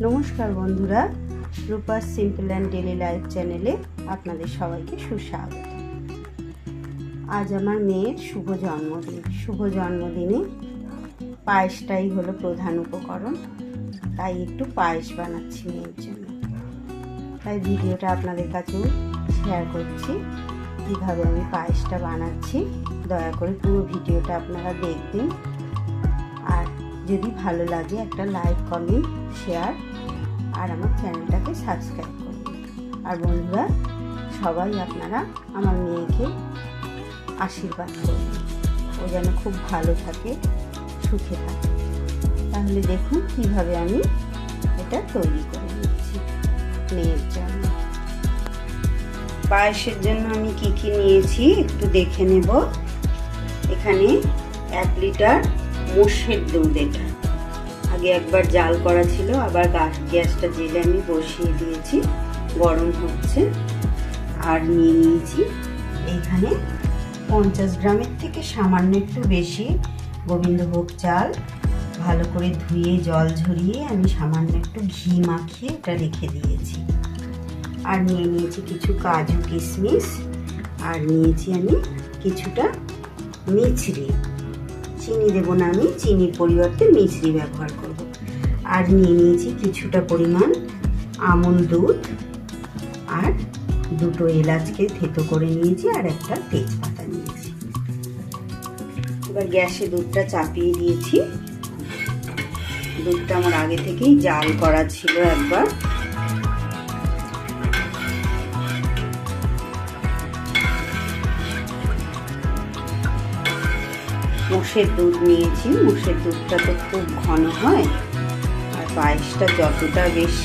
নমস্কার বন্ধুরা, রূপার সিম্পল অ্যান্ড ডেলি লাইফ চ্যানেলে আপনাদের সবাইকে সুস্বাগত। আজ আমার মেয়ের শুভ জন্মদিনে পায়েসটাই হলো প্রধান উপকরণ, তাই একটু পায়েস বানাচ্ছি মেয়ের জন্য। তাই ভিডিওটা আপনাদের কাছেও শেয়ার করছি কীভাবে আমি পায়েসটা বানাচ্ছি। দয়া করে পুরো ভিডিওটা আপনারা দেখবেন, আর যদি ভালো লাগে একটা লাইক, কমেন্ট, শেয়ার আর আমার চ্যানেলটাকে সাবস্ক্রাইব করবেন। আর বন্ধুরা সবাই আপনারা আমার মেয়েকে আশীর্বাদ করবেন, ও যেন খুব ভালো থাকে, সুখে থাকে। তাহলে দেখুন কিভাবে আমি এটা তৈরি করে নিচ্ছি মেয়ের জন্য। পায়েসের জন্য আমি কি কি নিয়েছি একটু দেখে নেব। এখানে 1 লিটার মোষের দুধ, এটা আগে একবার জাল করা ছিল, আবার গ্যাসটা জেলে আমি বসিয়ে দিয়েছি, গরম হচ্ছে। আর নিয়ে নিয়েছি এইখানে 50 গ্রামের থেকে সামান্য একটু বেশি গোবিন্দভোগ চাল, ভালো করে ধুয়ে জল ঝরিয়ে আমি সামান্য একটু ঘি মাখিয়ে এটা রেখে দিয়েছি। আর নিয়ে নিয়েছি কিছু কাজু কিশমিশ, আর নিয়েছি আমি কিছুটা মিছরি। চিনি দেবো না, আমি চিনির পরিবর্তে মিছরি ব্যবহার করব। আর নিয়ে নিয়েছি কিছুটা পরিমাণ আমুল দুধ, আর 2টো এলাচকে থেতো করে নিয়েছি, আর একটা তেজপাতা নিয়েছি। এবার গ্যাসে দুধটা চাপিয়ে দিয়েছি। দুধটা আমার আগে থেকেই জাল করা ছিল একবার। মোষের দুধ নিয়েছি, মোষের দুধটা তো খুব ঘন হয়, আর পায়েসটা যতটা বেশ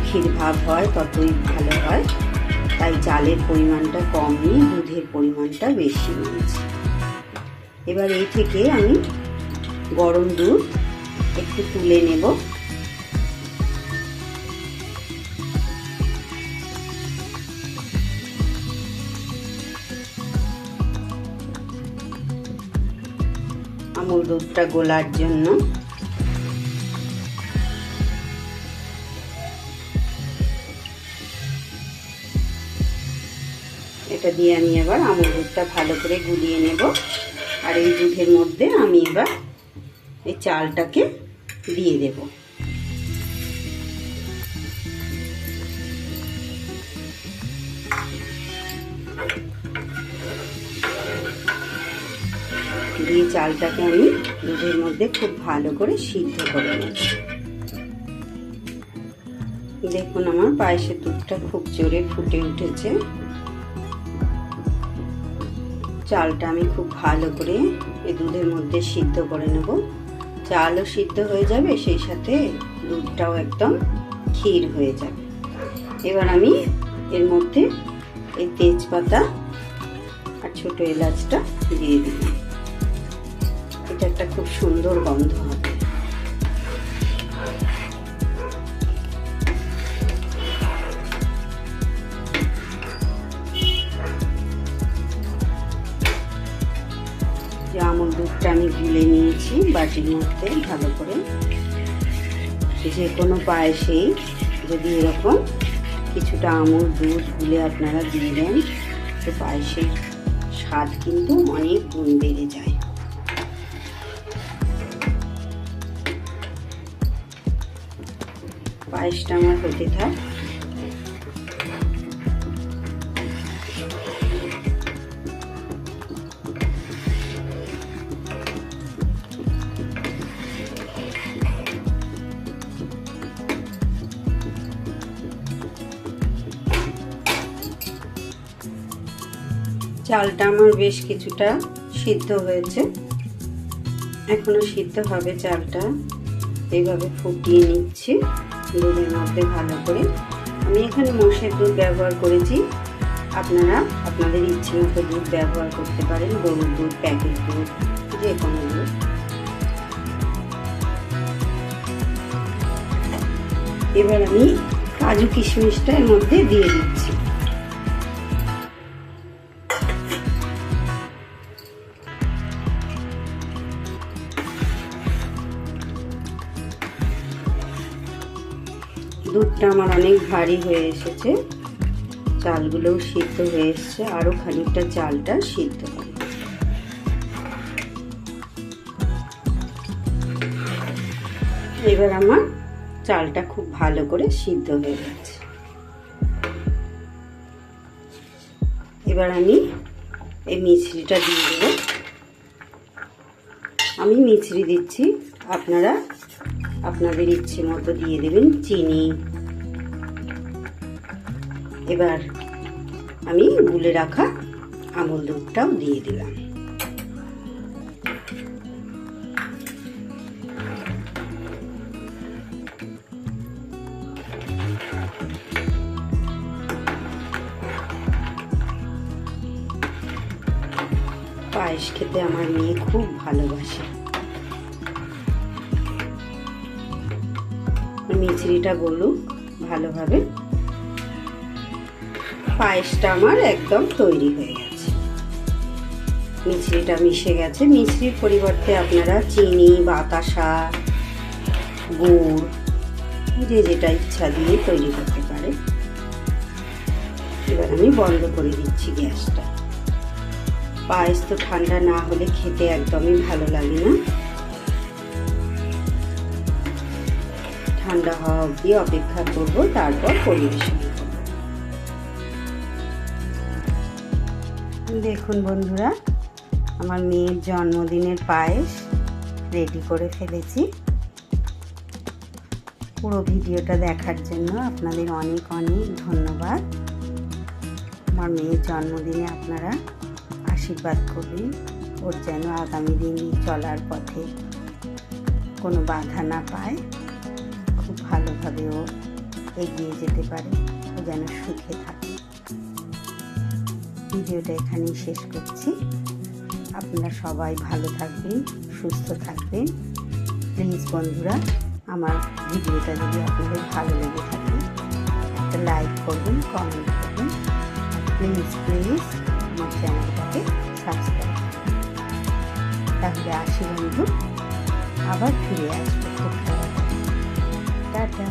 ক্ষীর ভাব হয় ততই ভালো হয়। তাই চালের পরিমাণটা কম নিয়ে দুধের পরিমাণটা বেশি নিয়েছি। এবার এই থেকে আমি গরম দুধ একটু তুলে নেব। আমুল দুধটা গোলার জন্য এটা দিয়ে আমি এবার আমুল দুধটা ভালো করে গুলিয়ে নেব। আর এই দুধের মধ্যে আমি এবার এই চালটাকে দিয়ে দেব। দিয়ে চালটাকে আমি দুধের মধ্যে খুব ভালো করে সিদ্ধ করে নেব। দেখুন আমার পায়েসের দুধটা খুব জোরে ফুটে উঠেছে। চালটা আমি খুব ভালো করে এই দুধের মধ্যে সিদ্ধ করে নেব। চালও সিদ্ধ হয়ে যাবে, সেই সাথে দুধটাও একদম ক্ষীর হয়ে যাবে। এবার আমি এর মধ্যে এই তেজপাতা আর ছোট এলাচটা দিয়ে দিলাম। এটা একটা খুব সুন্দর গন্ধ হবে। আমুল দুধটা আমি গুলে নিয়েছি বাটির মধ্যে ভালো করে। যে কোনো পায়েসেই যদি এরকম কিছুটা আমুল দুধ গুলে আপনারা দিয়ে দেন, তো পায়েসের স্বাদ কিন্তু অনেক গুণ বেড়ে যায়। পায়েসটা আমার হতে থাক। চালটা আমার বেশ কিছুটা সিদ্ধ হয়েছে, এখনো সিদ্ধ হবে চালটা। এইভাবে ফুটিয়ে নিচ্ছি দুধের মধ্যে ভালো করে। আমি এখানে মোষের দুধ ব্যবহার করেছি, আপনারা আপনাদের ইচ্ছে মতো দুধ ব্যবহার করতে পারেন, গরুর দুধ, প্যাকেট দুধ, যে কোনো দুধ। এবার আমি কাজু কিশমিশটা এর মধ্যে দিয়ে দিচ্ছি। দুধটা আমার অনেক ভারী হয়ে এসেছে, চালগুলোও সিদ্ধ হয়ে এসছে, আরও খানিকটা চালটা সিদ্ধ হবে। এবার আমার চালটা খুব ভালো করে সিদ্ধ হয়ে গেছে। এবার আমি এই মিছরিটা দিয়ে দেবো। আমি মিছরি দিচ্ছি, আপনারা আপনাদের ইচ্ছে মতো দিয়ে দেবেন চিনি। এবার আমি গুলে রাখা আমল দুধটাও দিয়ে দিলাম। পায়েস খেতে আমার মেয়ে খুব ভালোবাসে। মিছরিটা গলুক ভালোভাবে। পায়েসটা আমার একদম তৈরি হয়ে গেছে, মিছরিটা মিশে গেছে। মিছরির পরিবর্তে আপনারা চিনি, বাতাসা, গুড়, যে যেটা ইচ্ছা দিয়ে তৈরি করতে পারে। এবার আমি বন্ধ করে দিচ্ছি গ্যাসটা। পায়েস তো ঠান্ডা না হলে খেতে একদমই ভালো লাগে না। ঠান্ডা হওয়া অবধি অপেক্ষা করব, তারপর পরিবেশন করব। দেখুন বন্ধুরা, আমার মেয়ের জন্মদিনের পায়েস রেডি করে ফেলেছি। পুরো ভিডিওটা দেখার জন্য আপনাদের অনেক অনেক ধন্যবাদ। আমার মেয়ের জন্মদিনে আপনারা আশীর্বাদ করবেন, ওর যেন আগামী দিন চলার পথে কোনো বাধা না পায়, খুব ভালোভাবে ও এগিয়ে যেতে পারে, ও যেন সুখে থাকে। ভিডিওটা এখানেই শেষ করছি। আপনারা সবাই ভালো থাকবেন, সুস্থ থাকবেন। প্লিজ বন্ধুরা, আমার ভিডিওটা যদি আপনাদের ভালো লেগে থাকে একটা লাইক করবেন, কমেন্ট করবেন। প্লিজ আমার চ্যানেলটাকে সাবস্ক্রাইব করবেন। তাহলে আসি বন্ধু, আবার ফিরে আসবো খুব তাড়াতাড়ি। টাটা।